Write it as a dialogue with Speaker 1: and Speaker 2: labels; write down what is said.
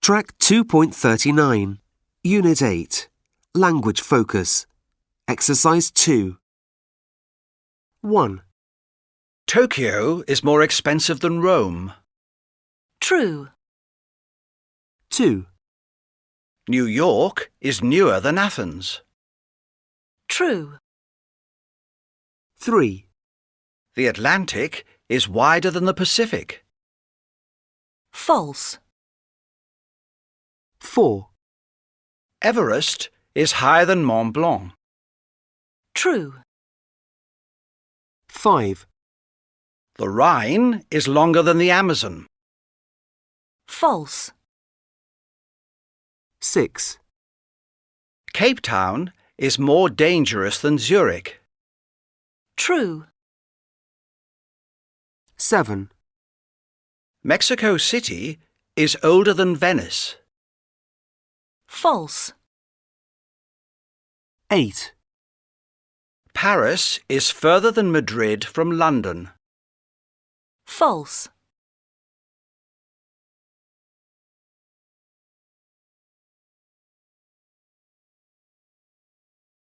Speaker 1: Track 2.39, Unit 8, Language Focus, Exercise 2. 1.
Speaker 2: Tokyo is more expensive than Rome.
Speaker 3: True.
Speaker 1: 2.
Speaker 2: New York is newer than Athens.
Speaker 3: True.
Speaker 1: 3.
Speaker 2: The Atlantic is wider than the Pacific.
Speaker 3: False.
Speaker 1: 4.
Speaker 2: Everest is higher than Mont Blanc.
Speaker 3: True.
Speaker 1: 5.
Speaker 2: The Rhine is longer than the Amazon.
Speaker 3: False.
Speaker 1: 6.
Speaker 2: Cape Town is more dangerous than Zurich.
Speaker 3: True.
Speaker 1: 7.
Speaker 2: Mexico City is older than Venice.
Speaker 3: False.
Speaker 1: 8.
Speaker 2: Paris is further than Madrid from London.
Speaker 3: False.